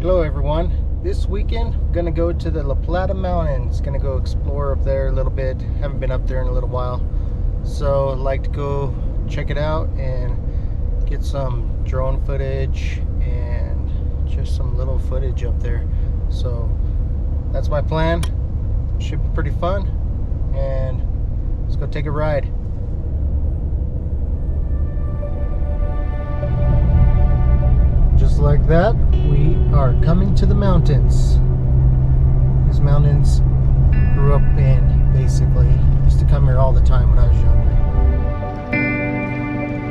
Hello everyone. This weekend I'm gonna go to the La Plata mountains. Gonna go explore up there a little bit. Haven't been up there in a little while, so I'd like to go check it out and get some drone footage and just some little footage up there. So that's my plan. Should be pretty fun, and let's go take a ride. Just like that, we are coming to the mountains. These mountains grew up in, basically. Used to come here all the time when I was younger.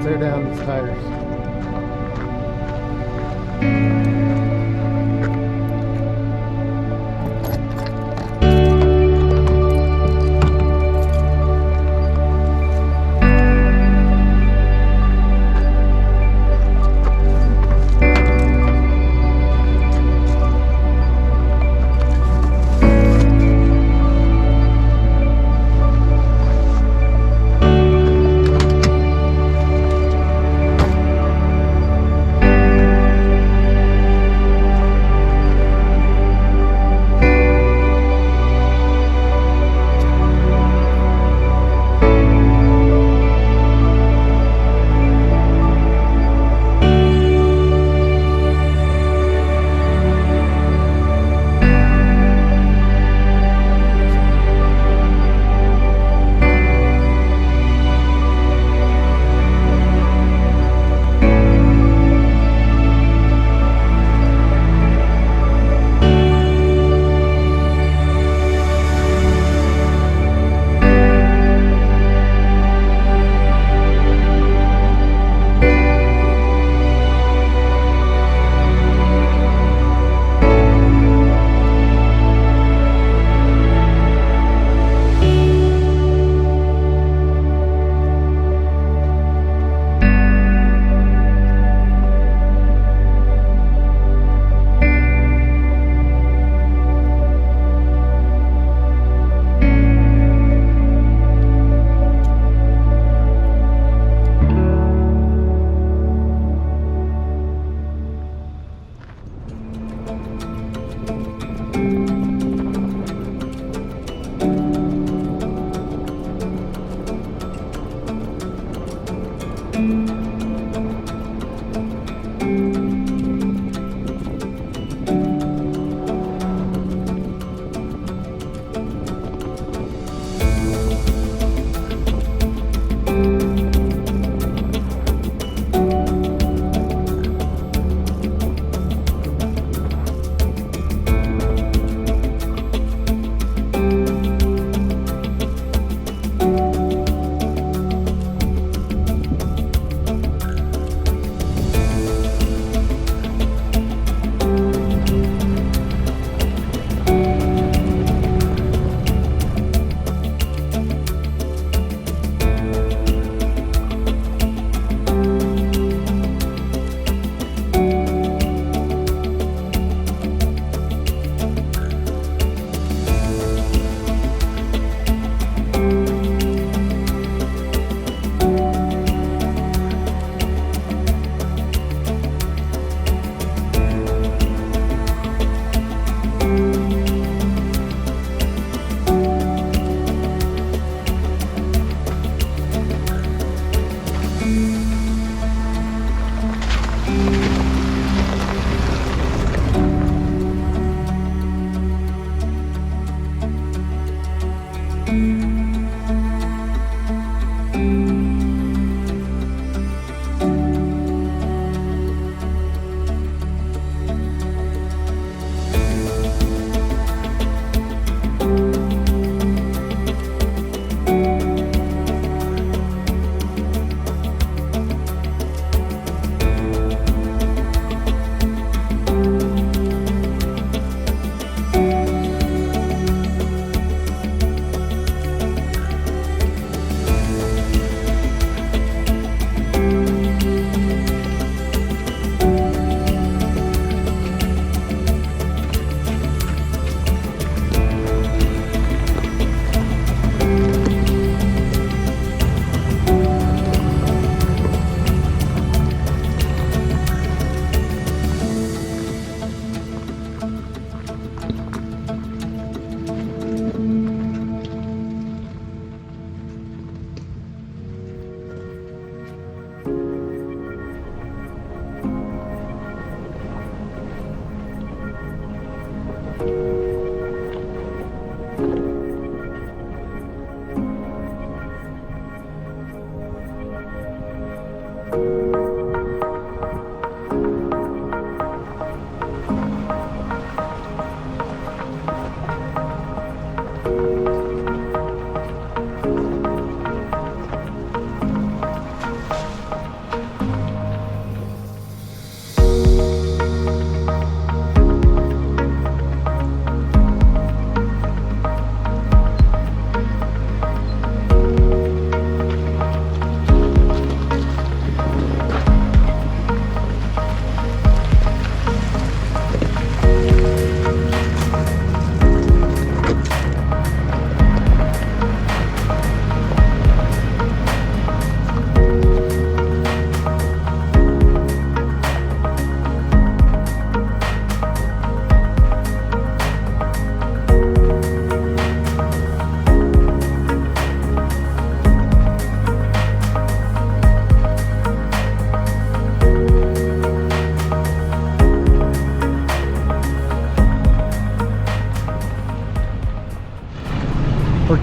Tear down these tires.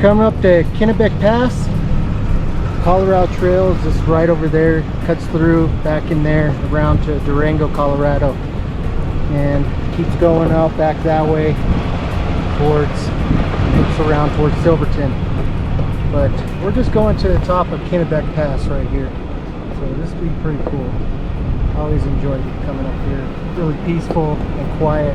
We're coming up to Kennebec Pass. Colorado Trail is just right over there, cuts through back in there around to Durango, Colorado, and keeps going out back that way towards, looks around towards Silverton. But we're just going to the top of Kennebec Pass right here, so this will be pretty cool. I always enjoyed coming up here. Really peaceful and quiet.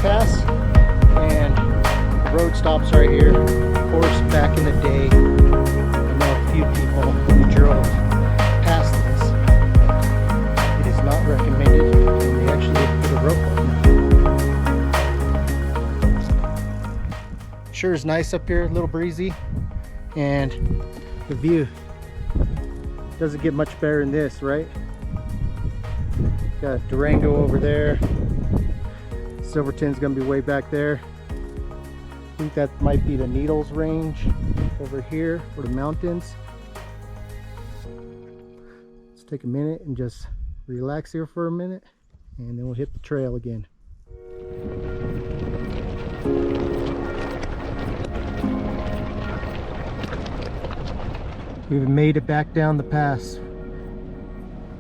Pass, and the road stops right here. Of course, back in the day, I know a few people who drove past this. It is not recommended, and they actually put a rope on it. Sure is nice up here, a little breezy, and the view doesn't get much better than this, right? Got Durango over there. Silverton's gonna be way back there. I think that might be the Needles Range over here, or the mountains. Let's take a minute and just relax here for a minute, and then we'll hit the trail again. We've made it back down the pass.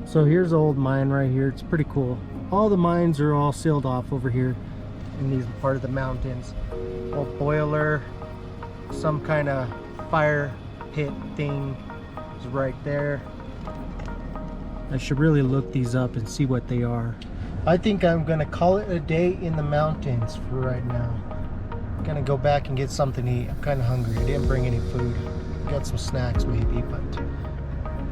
So here's the old mine right here. It's pretty cool. All the mines are all sealed off over here in these part of the mountains. Old boiler, some kind of fire pit thing is right there. I should really look these up and see what they are. I think I'm gonna call it a day in the mountains for right now. I'm gonna go back and get something to eat. I'm kind of hungry. I didn't bring any food. Got some snacks maybe, but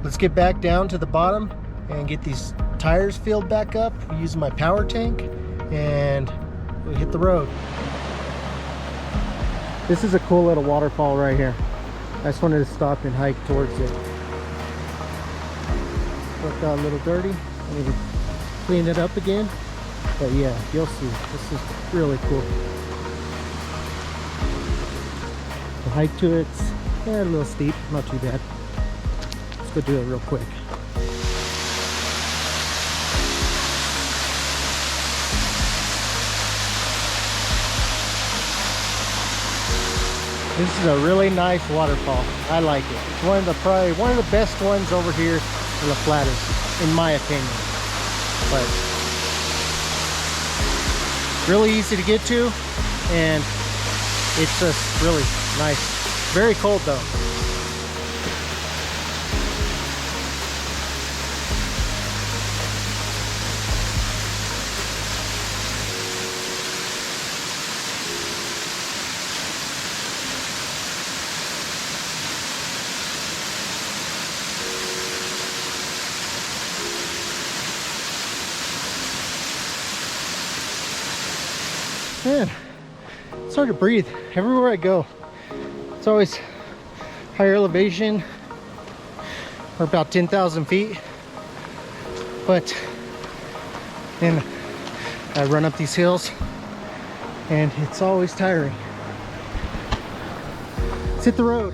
let's get back down to the bottom and get these tires filled back up using my power tank, and we hit the road. This is a cool little waterfall right here. I just wanted to stop and hike towards it. Looked a little dirty. I need to clean it up again, but yeah, you'll see. This is really cool. The hike to it's a little steep, not too bad. Let's go do it real quick. This is a really nice waterfall. I like it. It's probably one of the best ones over here in the Plata, in my opinion. But really easy to get to, and it's just really nice. Very cold though. Man, it's hard to breathe everywhere I go. It's always higher elevation, or about 10,000 feet, but then I run up these hills and it's always tiring. Let's hit the road.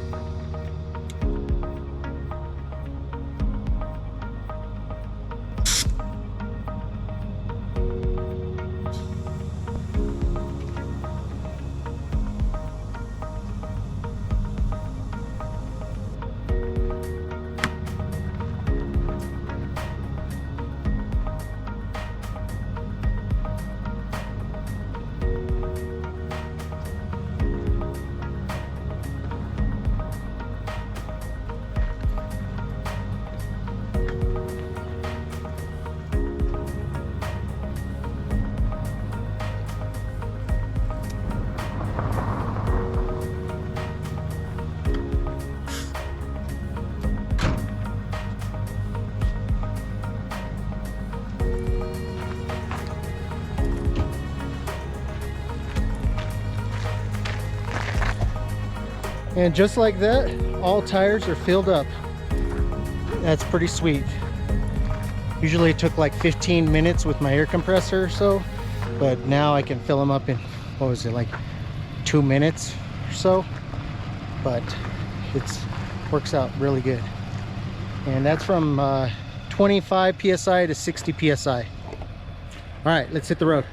And just like that, all tires are filled up. That's pretty sweet. Usually it took like 15 minutes with my air compressor or so, but now I can fill them up in, what was it, like 2 minutes or so. But it's works out really good. And that's from 25 psi to 60 psi. All right, let's hit the road.